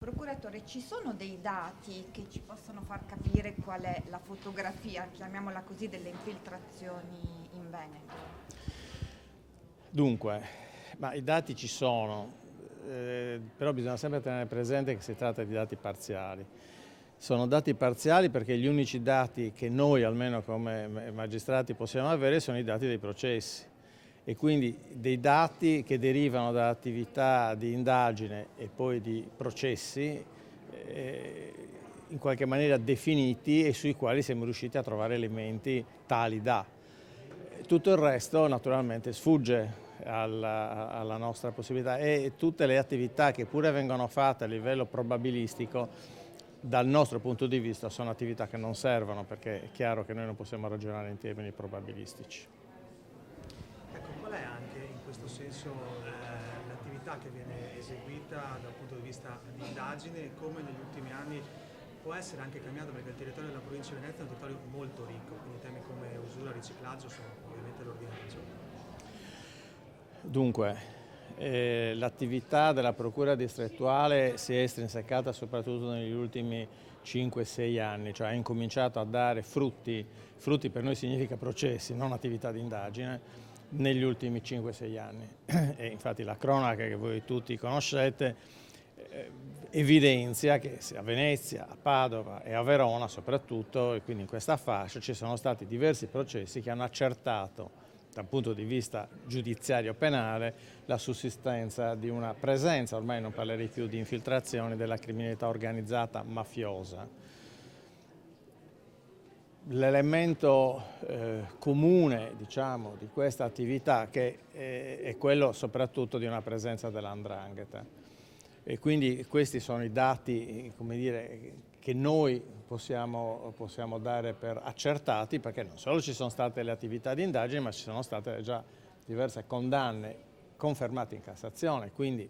Procuratore, ci sono dei dati che ci possono far capire qual è la fotografia, chiamiamola così, delle infiltrazioni in Veneto? Dunque, i dati ci sono, però bisogna sempre tenere presente che si tratta di dati parziali. Sono dati parziali perché gli unici dati che noi, almeno come magistrati, possiamo avere sono i dati dei processi e quindi dei dati che derivano da attività di indagine e poi di processi in qualche maniera definiti e sui quali siamo riusciti a trovare elementi tali da. Tutto il resto naturalmente sfugge alla nostra possibilità e tutte le attività che pure vengono fatte a livello probabilistico dal nostro punto di vista sono attività che non servono perché è chiaro che noi non possiamo ragionare in termini probabilistici. Ecco, qual è anche in questo senso l'attività che viene eseguita dal punto di vista di indagine e come negli ultimi anni può essere anche cambiato, perché il territorio della provincia di Venezia è un territorio molto ricco, quindi temi come usura e riciclaggio sono ovviamente all'ordine del giorno. Dunque, l'attività della Procura distrettuale si è estrinsecata soprattutto negli ultimi 5-6 anni, cioè ha incominciato a dare frutti per noi significa processi, non attività di indagine, negli ultimi 5-6 anni. E infatti la cronaca che voi tutti conoscete evidenzia che a Venezia, a Padova e a Verona soprattutto, e quindi in questa fascia, ci sono stati diversi processi che hanno accertato dal punto di vista giudiziario penale la sussistenza di una presenza, ormai non parlerei più di infiltrazioni, della criminalità organizzata mafiosa. L'elemento comune, diciamo, di questa attività è quello soprattutto di una presenza dell''ndrangheta. E quindi questi sono i dati, come dire, che noi possiamo dare per accertati, perché non solo ci sono state le attività di indagine, ma ci sono state già diverse condanne confermate in Cassazione, quindi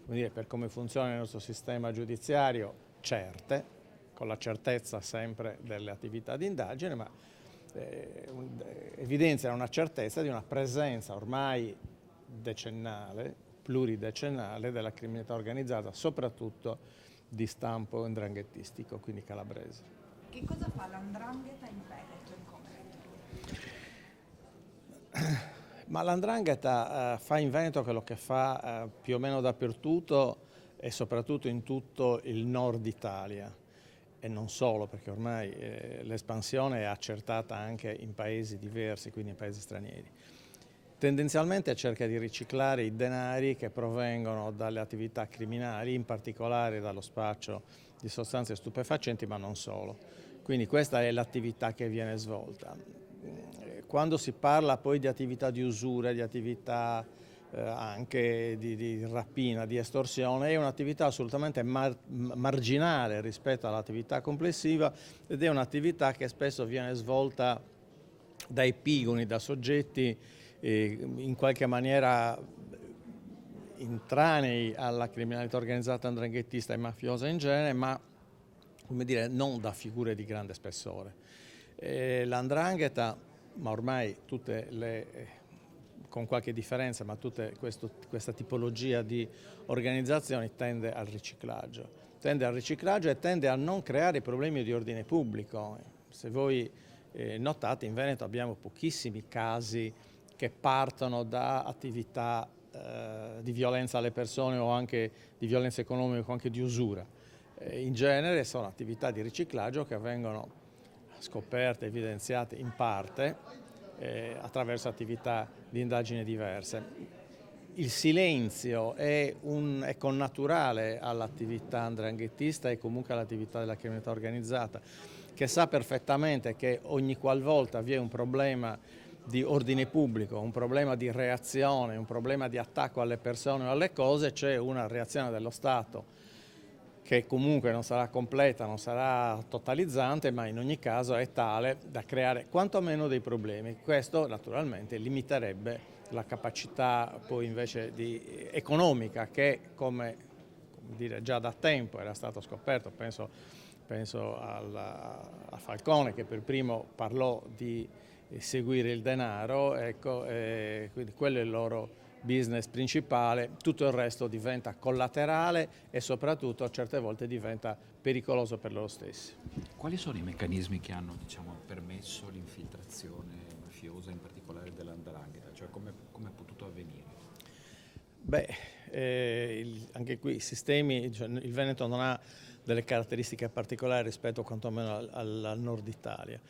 come dire, per come funziona il nostro sistema giudiziario, certe, con la certezza sempre delle attività di indagine, ma evidenzia una certezza di una presenza ormai decennale, pluridecennale, della criminalità organizzata, soprattutto di stampo 'ndranghettistico, quindi calabrese. Che cosa fa l''ndrangheta in Veneto in concreto? Ma l''ndrangheta fa in Veneto quello che fa più o meno dappertutto e soprattutto in tutto il nord Italia. E non solo, perché ormai l'espansione è accertata anche in paesi diversi, quindi in paesi stranieri. Tendenzialmente cerca di riciclare i denari che provengono dalle attività criminali, in particolare dallo spaccio di sostanze stupefacenti, ma non solo. Quindi questa è l'attività che viene svolta. Quando si parla poi di attività di usura, di attività anche di rapina, di estorsione, è un'attività assolutamente marginale rispetto all'attività complessiva ed è un'attività che spesso viene svolta da epigoni, da soggetti in qualche maniera intranei alla criminalità organizzata 'ndranghettista e mafiosa in genere, ma come dire, non da figure di grande spessore. L''ndrangheta, ma ormai tutte le con qualche differenza, ma tutta questa tipologia di organizzazioni tende al riciclaggio e tende a non creare problemi di ordine pubblico. Se voi notate, in Veneto abbiamo pochissimi casi che partono da attività di violenza alle persone o anche di violenza economica o anche di usura. In genere sono attività di riciclaggio che vengono scoperte, evidenziate in parte attraverso attività di indagine diverse. Il silenzio è connaturale all'attività 'ndranghettista e comunque all'attività della criminalità organizzata, che sa perfettamente che ogni qualvolta vi è un problema di ordine pubblico, un problema di reazione, un problema di attacco alle persone o alle cose, c'è una reazione dello Stato che comunque non sarà completa, non sarà totalizzante, ma in ogni caso è tale da creare quantomeno dei problemi. Questo naturalmente limiterebbe la capacità poi invece economica che, come dire, già da tempo era stato scoperto, penso a Falcone che per primo parlò di seguire il denaro, ecco, quindi quello è il loro business principale, tutto il resto diventa collaterale e soprattutto certe volte diventa pericoloso per loro stessi. Quali sono i meccanismi che hanno, diciamo, permesso l'infiltrazione mafiosa, in particolare dell''ndrangheta? Cioè come è potuto avvenire? Anche qui i sistemi, cioè, il Veneto non ha delle caratteristiche particolari rispetto quantomeno al nord Italia.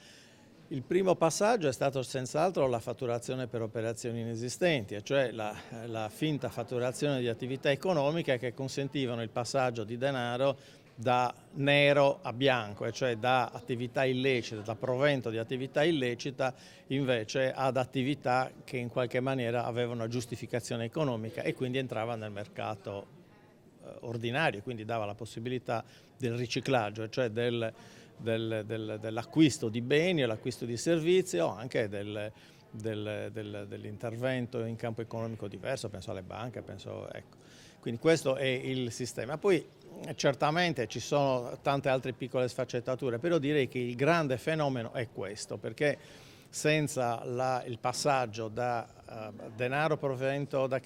Il primo passaggio è stato senz'altro la fatturazione per operazioni inesistenti, cioè la finta fatturazione di attività economiche che consentivano il passaggio di denaro da nero a bianco, cioè da attività illecite, da provento di attività illecita invece ad attività che in qualche maniera avevano una giustificazione economica e quindi entrava nel mercato ordinario, quindi dava la possibilità del riciclaggio, cioè dell'acquisto di beni o l'acquisto di servizi o anche dell'intervento in campo economico diverso, penso alle banche, ecco. Quindi questo è il sistema. Poi certamente ci sono tante altre piccole sfaccettature, però direi che il grande fenomeno è questo, perché senza il passaggio da denaro provento da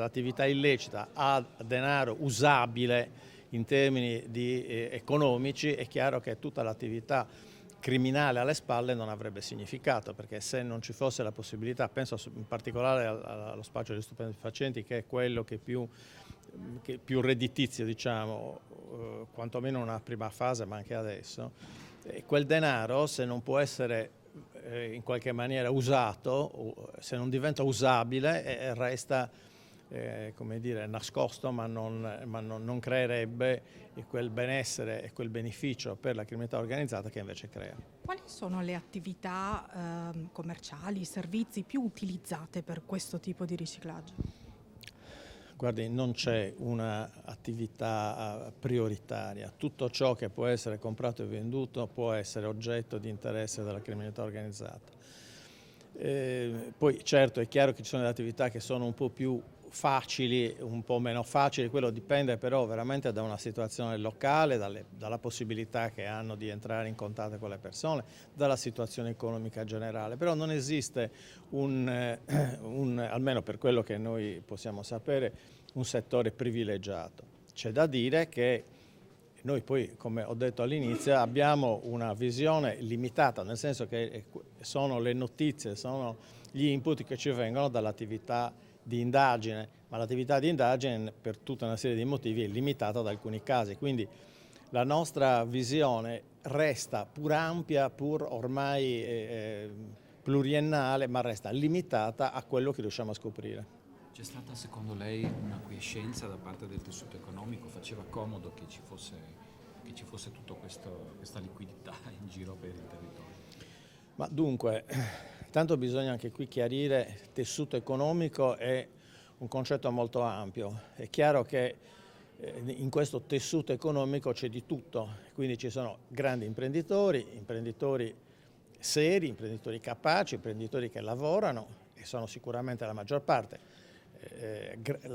attività illecita a denaro usabile in termini economici, è chiaro che tutta l'attività criminale alle spalle non avrebbe significato, perché se non ci fosse la possibilità, penso in particolare allo spaccio degli stupefacenti, che è quello che più redditizio, diciamo, quantomeno in una prima fase, ma anche adesso, quel denaro, se non può essere in qualche maniera usato, se non diventa usabile, resta come dire, nascosto, ma non creerebbe quel benessere e quel beneficio per la criminalità organizzata che invece crea. Quali sono le attività commerciali, i servizi più utilizzate per questo tipo di riciclaggio? Guardi, non c'è un'attività prioritaria. Tutto ciò che può essere comprato e venduto può essere oggetto di interesse della criminalità organizzata. Poi certo è chiaro che ci sono delle attività che sono un po' più facili, un po' meno facili, quello dipende però veramente da una situazione locale, dalla possibilità che hanno di entrare in contatto con le persone, dalla situazione economica generale, però non esiste almeno per quello che noi possiamo sapere, un settore privilegiato. C'è da dire che noi poi, come ho detto all'inizio, abbiamo una visione limitata, nel senso che sono le notizie, sono gli input che ci vengono dall'attività di indagine, ma l'attività di indagine per tutta una serie di motivi è limitata ad alcuni casi, quindi la nostra visione resta pur ampia, pur ormai pluriennale, ma resta limitata a quello che riusciamo a scoprire. C'è stata secondo lei una quiescenza da parte del tessuto economico? Faceva comodo che ci fosse tutta questa liquidità in giro per il territorio? Ma dunque, tanto bisogna anche qui chiarire, tessuto economico è un concetto molto ampio. È chiaro che in questo tessuto economico c'è di tutto, quindi ci sono grandi imprenditori seri, imprenditori capaci, imprenditori che lavorano e sono sicuramente la maggior parte,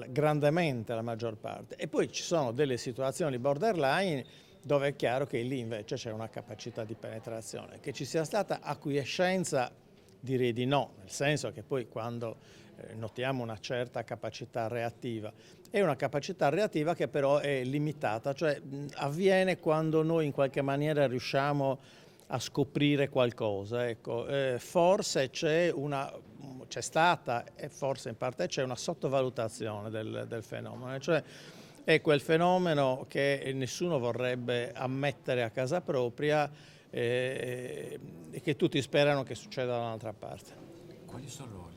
grandemente la maggior parte. E poi ci sono delle situazioni borderline dove è chiaro che lì invece c'è una capacità di penetrazione. Che ci sia stata acquiescenza direi di no, nel senso che poi quando notiamo una certa capacità reattiva, è una capacità reattiva che però è limitata, cioè avviene quando noi in qualche maniera riusciamo a scoprire qualcosa. Ecco, forse c'è stata e forse in parte c'è una sottovalutazione del fenomeno, cioè è quel fenomeno che nessuno vorrebbe ammettere a casa propria e che tutti sperano che succeda da un'altra parte. Quali sono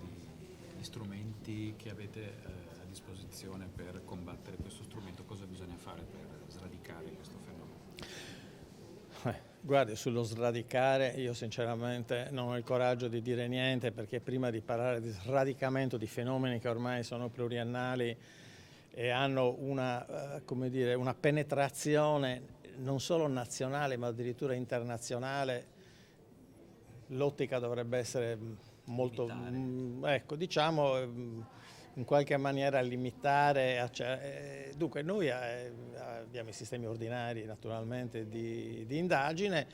gli strumenti che avete a disposizione per combattere questo strumento? Cosa bisogna fare per sradicare questo fenomeno? Guardi, sullo sradicare io sinceramente non ho il coraggio di dire niente, perché prima di parlare di sradicamento di fenomeni che ormai sono pluriannali e hanno come dire, una penetrazione non solo nazionale ma addirittura internazionale, l'ottica dovrebbe essere molto, ecco, diciamo in qualche maniera limitare. Dunque noi abbiamo i sistemi ordinari naturalmente di indagine.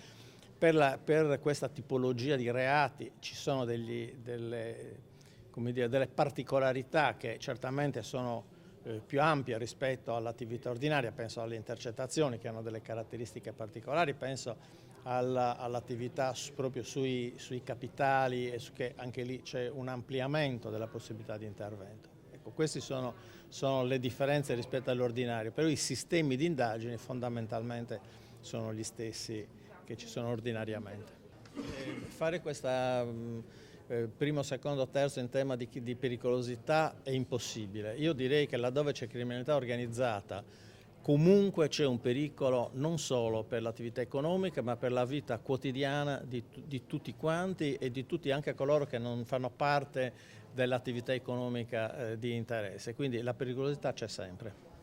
Per questa tipologia di reati ci sono delle come dire, delle particolarità che certamente sono più ampie rispetto all'attività ordinaria, penso alle intercettazioni che hanno delle caratteristiche particolari, penso all'attività proprio sui capitali e che anche lì c'è un ampliamento della possibilità di intervento. Ecco, queste sono le differenze rispetto all'ordinario, però i sistemi di indagini fondamentalmente sono gli stessi che ci sono ordinariamente. Fare questa primo, secondo, terzo in tema di pericolosità è impossibile. Io direi che laddove c'è criminalità organizzata comunque c'è un pericolo non solo per l'attività economica ma per la vita quotidiana di tutti quanti e di tutti anche coloro che non fanno parte dell'attività economica di interesse, quindi la pericolosità c'è sempre.